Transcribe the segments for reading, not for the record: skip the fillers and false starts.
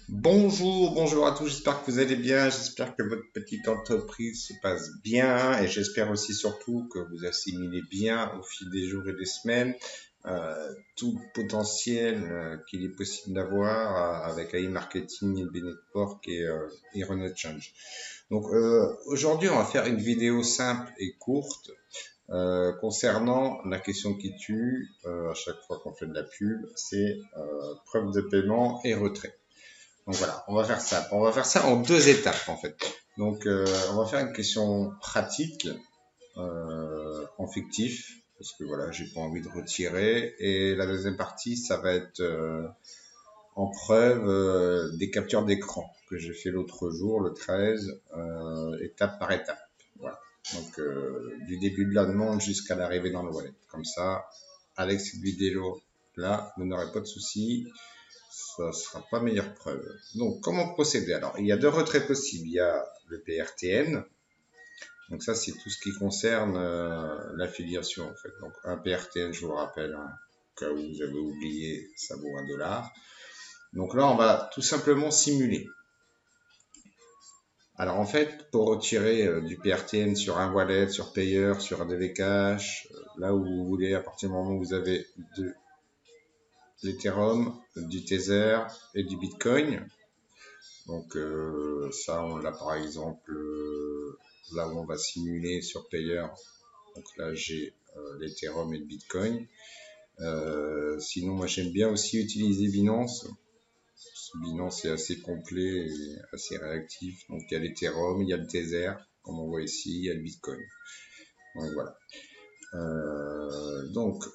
Bonjour à tous, j'espère que vous allez bien, j'espère que votre petite entreprise se passe bien et j'espère aussi surtout que vous assimilez bien au fil des jours et des semaines tout le potentiel qu'il est possible d'avoir avec AI Marketing, et Network et Renault Change. Donc aujourd'hui on va faire une vidéo simple et courte concernant la question qui tue à chaque fois qu'on fait de la pub, c'est preuve de paiement et retrait. Donc voilà, on va faire ça. On va faire ça en deux étapes en fait. Donc on va faire une question pratique en fictif parce que voilà, j'ai pas envie de retirer. Et la deuxième partie, ça va être en preuve des captures d'écran que j'ai fait l'autre jour, le 13, étape par étape. Voilà. Donc du début de la demande jusqu'à l'arrivée dans le wallet. Comme ça, avec cette vidéo là, vous n'aurez pas de soucis, ça sera pas meilleure preuve. Donc, comment procéder? Alors, il y a deux retraits possibles. Il y a le PRTN. Donc ça, c'est tout ce qui concerne l'affiliation, en fait. Donc, un PRTN, je vous le rappelle, hein, au cas où vous avez oublié, ça vaut $1. Donc là, on va tout simplement simuler. Alors, en fait, pour retirer du PRTN sur un wallet, sur Payer, sur un DV Cash, là où vous voulez, à partir du moment où vous avez de l'Ethereum, du Tether et du Bitcoin. Donc ça, on l'a par exemple là où on va simuler sur Payer. Donc là, j'ai l'Ethereum et le Bitcoin. Sinon, moi, j'aime bien aussi utiliser Binance. Binance est assez complet et assez réactif. Donc il y a l'Ethereum, il y a le Tether, comme on voit ici, il y a le Bitcoin. Donc voilà. Donc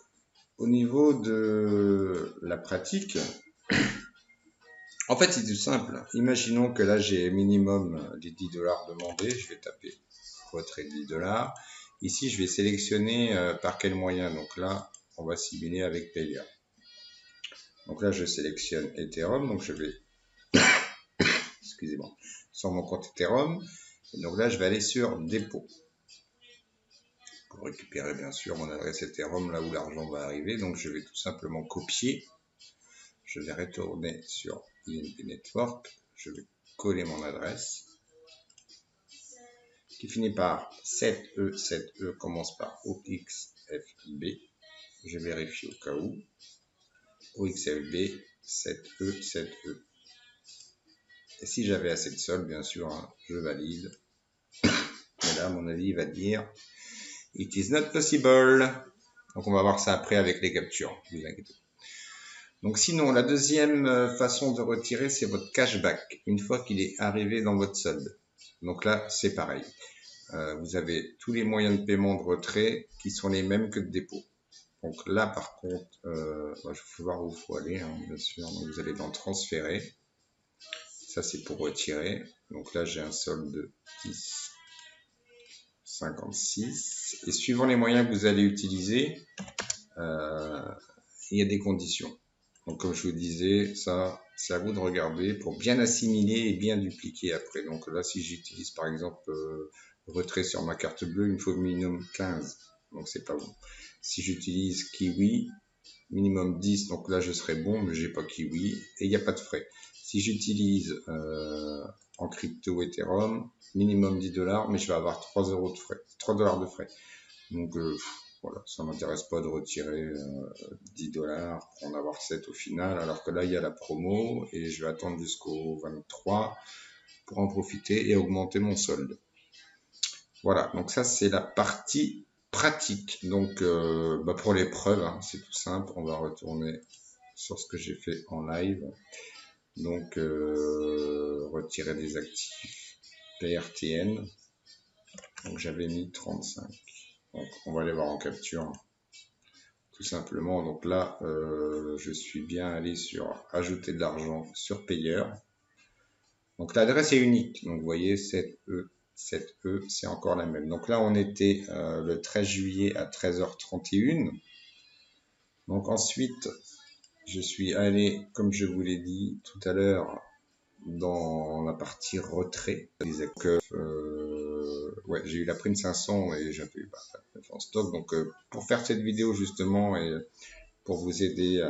au niveau de la pratique, en fait, c'est tout simple. Imaginons que là, j'ai minimum les $10 demandés. Je vais taper retrait de $10. Ici, je vais sélectionner par quel moyen. Donc là, on va simuler avec Payer. Donc là, je sélectionne Ethereum. Donc je vais, excusez-moi, sur mon compte Ethereum. Et donc là, je vais aller sur dépôt. Pour récupérer bien sûr mon adresse Ethereum, là où l'argent va arriver. Donc je vais tout simplement copier. Je vais retourner sur INP Network. Je vais coller mon adresse qui finit par 7E. 7E commence par OXFB. Je vérifie au cas où. OXFB 7E 7E. Et si j'avais assez de solde, bien sûr, hein, je valide. Et là, à mon avis, il va dire It is not possible. Donc on va voir ça après avec les captures, ne vous inquiétez pas. Donc sinon, la deuxième façon de retirer, c'est votre cashback, une fois qu'il est arrivé dans votre solde. Donc là, c'est pareil. Vous avez tous les moyens de paiement de retrait qui sont les mêmes que de dépôt. Donc là, par contre, je vais voir où il faut aller, hein, bien sûr. Donc vous allez dans transférer. Ça, c'est pour retirer. Donc là, j'ai un solde de 10,56. Et suivant les moyens que vous allez utiliser, il y a des conditions. Donc comme je vous disais, ça, c'est à vous de regarder pour bien assimiler et bien dupliquer après. Donc là, si j'utilise par exemple retrait sur ma carte bleue, il me faut minimum 15. Donc c'est pas bon. Si j'utilise Kiwi, minimum 10, donc là je serai bon, mais j'ai pas Kiwi et il n'y a pas de frais. Si j'utilise en crypto Ethereum, minimum $10, mais je vais avoir 3 € de frais, 3 $ de frais. Donc voilà, ça m'intéresse pas de retirer $10 pour en avoir 7 au final, alors que là il y a la promo et je vais attendre jusqu'au 23 pour en profiter et augmenter mon solde. Voilà, donc ça c'est la partie pratique. Donc pour les preuves, hein, c'est tout simple, on va retourner sur ce que j'ai fait en live. Donc retirer des actifs PRTN. Donc j'avais mis 35. Donc on va aller voir en capture. Tout simplement, donc là je suis bien allé sur ajouter de l'argent sur Payer. Donc l'adresse est unique. Donc vous voyez 7E, 7E, c'est encore la même. Donc là on était le 13 juillet à 13h31. Donc ensuite je suis allé, comme je vous l'ai dit tout à l'heure, dans la partie retrait. Ouais, j'ai eu la prime 500 et j'avais en stock. Donc pour faire cette vidéo justement et pour vous aider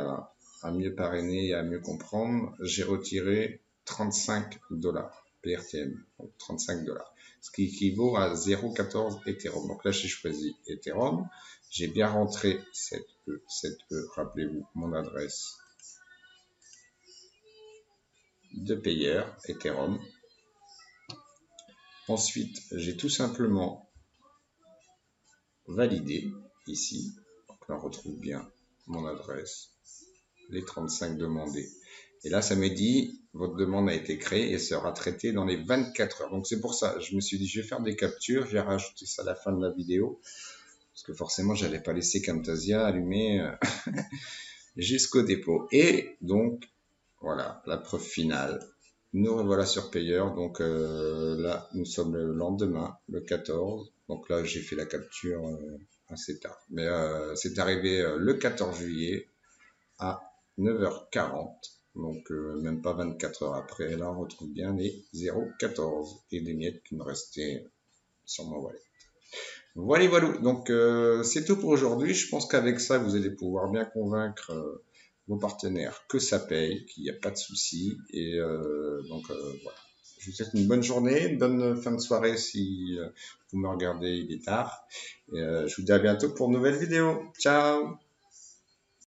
à mieux parrainer et à mieux comprendre, j'ai retiré 35 dollars PRTM, donc 35 dollars, ce qui équivaut à 0,14 Ethereum. Donc là, j'ai choisi Ethereum, j'ai bien rentré cette E, rappelez-vous mon adresse de payeur Ethereum. Ensuite, j'ai tout simplement validé ici. Donc là, on retrouve bien mon adresse, les 35 demandés. Et là, ça me dit, votre demande a été créée et sera traitée dans les 24 heures. Donc c'est pour ça, je me suis dit, je vais faire des captures, je vais rajouter ça à la fin de la vidéo. Parce que forcément, j'allais pas laisser Camtasia allumé jusqu'au dépôt. Et donc, voilà, la preuve finale. Nous revoilà sur payeur. Donc là, nous sommes le lendemain, le 14. Donc là, j'ai fait la capture assez tard. Mais c'est arrivé le 14 juillet à 9h40. Donc même pas 24 heures après. Là, on retrouve bien les 0,14 et des miettes qui me restaient sur mon wallet. Voilà, voilà. Donc c'est tout pour aujourd'hui. Je pense qu'avec ça, vous allez pouvoir bien convaincre vos partenaires que ça paye, qu'il n'y a pas de souci. Et donc voilà. Je vous souhaite une bonne journée, une bonne fin de soirée si vous me regardez, il est tard. Et je vous dis à bientôt pour une nouvelle vidéo. Ciao!